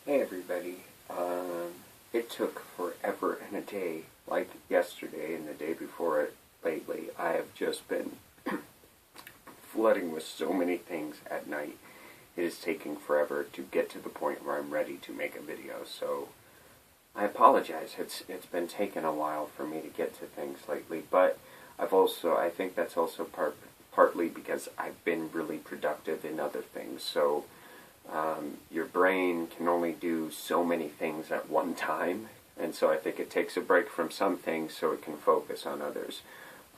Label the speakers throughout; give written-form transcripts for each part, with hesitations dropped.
Speaker 1: Hey everybody. It took forever and a day, like yesterday and the day before it lately. I have just been flooding with so many things at night. It is taking forever to get to the point where I'm ready to make a video. So I apologize. It's been taking a while for me to get to things lately, but I think that's also partly because I've been really productive in other things. So your brain can only do so many things at one time, and so I think it takes a break from some things so it can focus on others.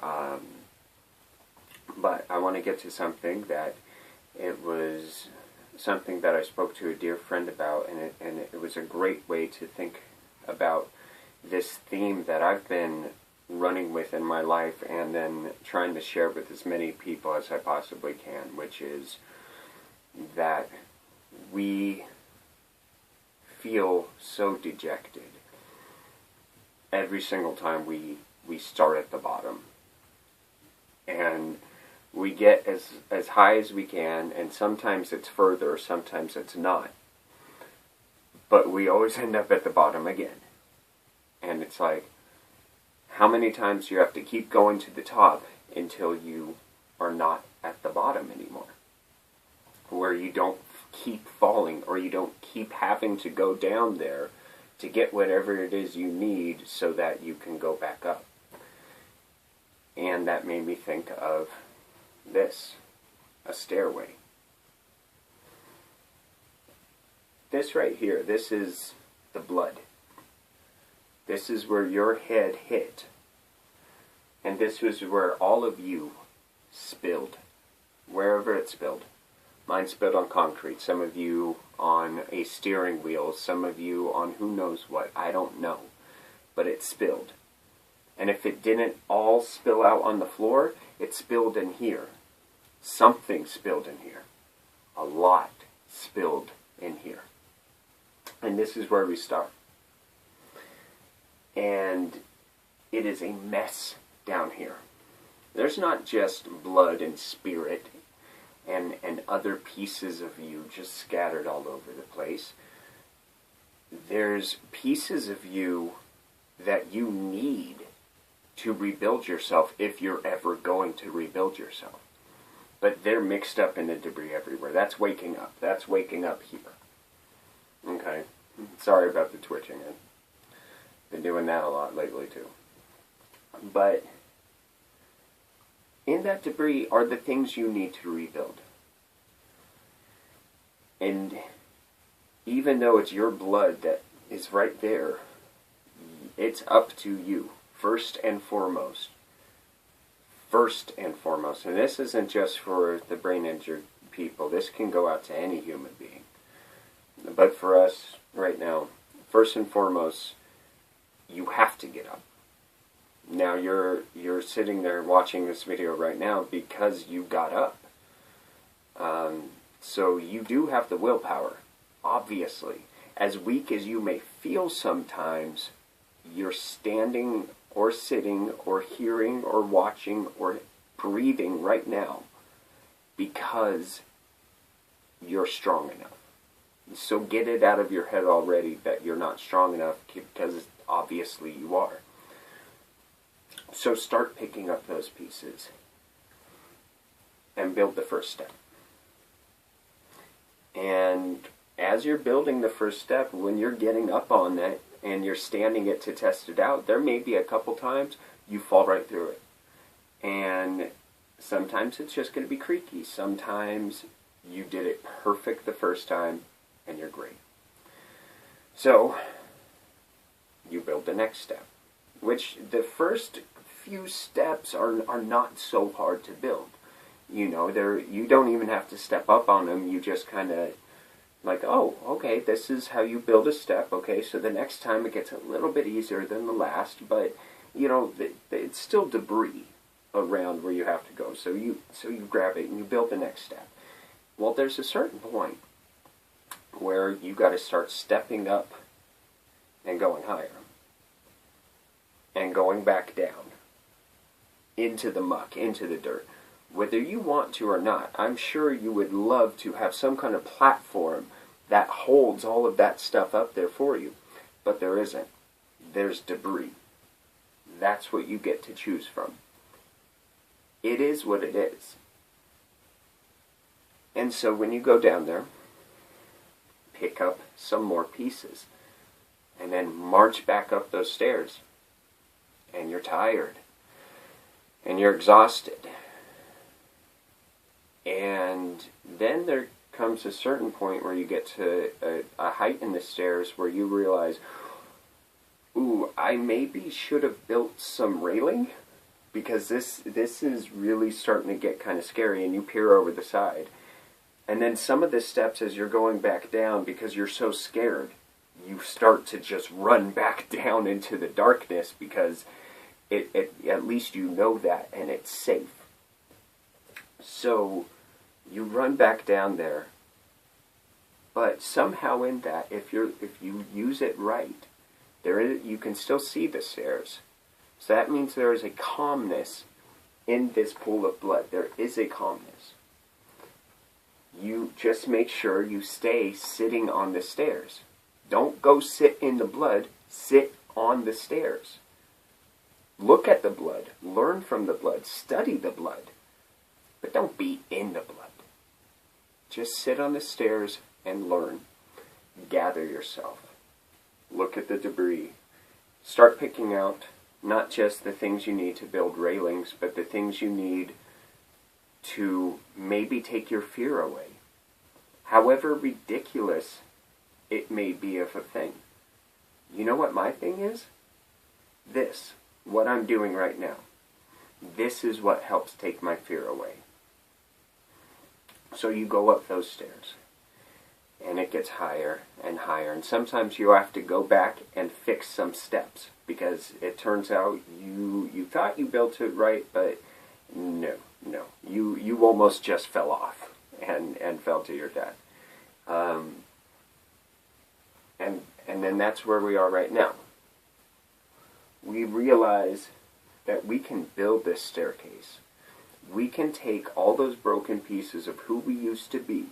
Speaker 1: But I want to get to something that I spoke to a dear friend about, and it was a great way to think about this theme that I've been running with in my life and then trying to share with as many people as I possibly can, which is that we feel so dejected every single time we start at the bottom. And we get as high as we can, and sometimes it's further, sometimes it's not. But we always end up at the bottom again. And it's like, how many times do you have to keep going to the top until you are not at the bottom anymore? Where you don't keep falling, or you don't keep having to go down there to get whatever it is you need so that you can go back up. And that made me think of this, a stairway. This right here, this is the blood. This is where your head hit. And this was where all of you spilled, wherever it spilled. Mine spilled on concrete, some of you on a steering wheel, some of you on who knows what, I don't know. But it spilled. And if it didn't all spill out on the floor, it spilled in here. Something spilled in here. A lot spilled in here. And this is where we start. And it is a mess down here. There's not just blood and spirit and other pieces of you just scattered all over the place. There's pieces of you that you need to rebuild yourself if you're ever going to rebuild yourself. But they're mixed up in the debris everywhere. That's waking up. That's waking up here. Okay. Sorry about the twitching. I've been doing that a lot lately too. But in that debris are the things you need to rebuild. And even though it's your blood that is right there, it's up to you, first and foremost. First and foremost. And this isn't just for the brain injured people. This can go out to any human being. But for us right now, first and foremost, you have to get up. Now you're sitting there watching this video right now because you got up. So you do have the willpower, obviously. As weak as you may feel sometimes, you're standing or sitting or hearing or watching or breathing right now because you're strong enough. So get it out of your head already that you're not strong enough, because obviously you are. So start picking up those pieces and build the first step. And as you're building the first step, when you're getting up on that and you're standing it to test it out, there may be a couple times you fall right through it. And sometimes it's just going to be creaky. Sometimes you did it perfect the first time and you're great. So you build the next step, which the first few steps are not so hard to build. You know, you don't even have to step up on them. You just kind of like, oh, okay, this is how you build a step. Okay, so the next time it gets a little bit easier than the last, but you know, it's still debris around where you have to go. So you grab it and you build the next step. Well, there's a certain point where you got to start stepping up and going higher and going back down into the muck, into the dirt. Whether you want to or not, I'm sure you would love to have some kind of platform that holds all of that stuff up there for you. But there isn't. There's debris. That's what you get to choose from. It is what it is. And so when you go down there, pick up some more pieces, and then march back up those stairs, and you're tired, and you're exhausted. And then there comes a certain point where you get to a height in the stairs where you realize, ooh, I maybe should have built some railing, because this is really starting to get kind of scary, and you peer over the side. And then some of the steps, as you're going back down, because you're so scared, you start to just run back down into the darkness, because at least you know that, and it's safe. So you run back down there, but somehow in that, if you use it right, you can still see the stairs. So that means there is a calmness in this pool of blood. There is a calmness. You just make sure you stay sitting on the stairs. Don't go sit in the blood. Sit on the stairs. Look at the blood. Learn from the blood. Study the blood. But don't be in the blood. Just sit on the stairs and learn. Gather yourself. Look at the debris. Start picking out not just the things you need to build railings, but the things you need to maybe take your fear away. However ridiculous it may be of a thing. You know what my thing is? This. What I'm doing right now. This is what helps take my fear away. So you go up those stairs, and it gets higher and higher, and sometimes you have to go back and fix some steps, because it turns out you thought you built it right, but no, you almost just fell off and fell to your death. And then that's where we are right now. We realize that we can build this staircase. We can take all those broken pieces of who we used to be,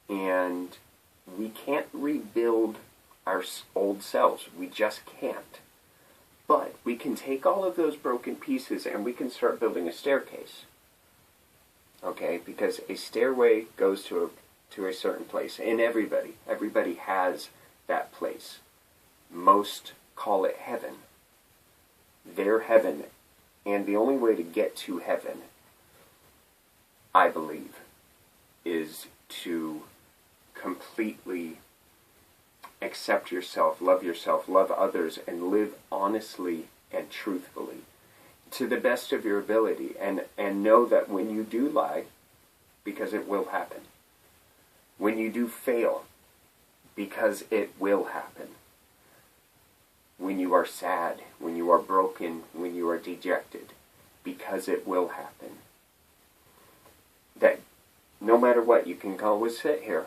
Speaker 1: and we can't rebuild our old selves. We just can't. But we can take all of those broken pieces and we can start building a staircase. Okay? Because a stairway goes to a certain place. And everybody has that place. Most call it heaven. Their heaven. And the only way to get to heaven, I believe, is to completely accept yourself, love others, and live honestly and truthfully to the best of your ability. And know that when you do lie, because it will happen. When you do fail, because it will happen. When you are sad, when you are broken, when you are dejected, because it will happen. That no matter what, you can always sit here,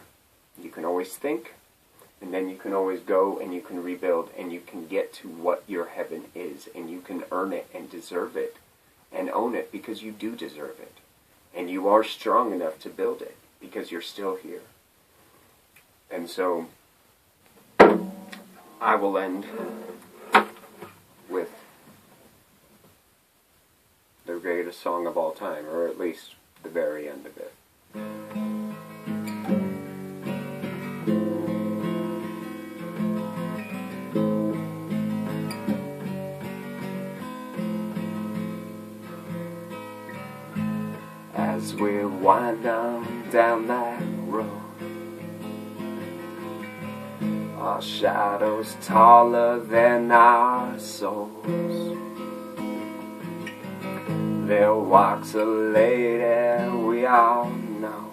Speaker 1: you can always think, and then you can always go and you can rebuild, and you can get to what your heaven is, and you can earn it and deserve it and own it, because you do deserve it. And you are strong enough to build it, because you're still here. And so I will end with the greatest song of all time, or at least the very end of it. As we wind down that road, our shadows taller than our souls. There walks a lady we all know,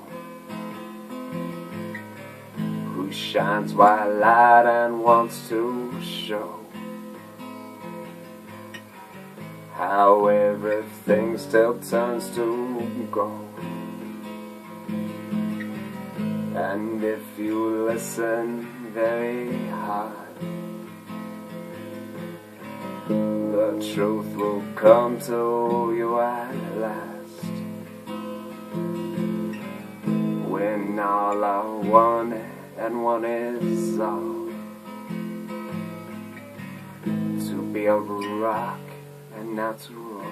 Speaker 1: who shines white light and wants to show how everything still turns to gold. And if you listen very hard, the truth will come to you at last. When and all I want, and one is all to be a rock and not to roll.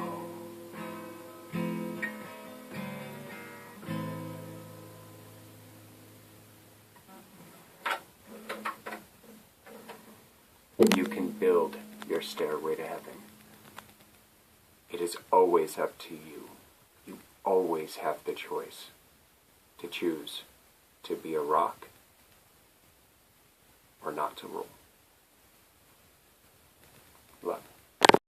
Speaker 1: You can build your stairway to heaven. It is always up to you. You always have the choice to choose to be a rock or not to roll.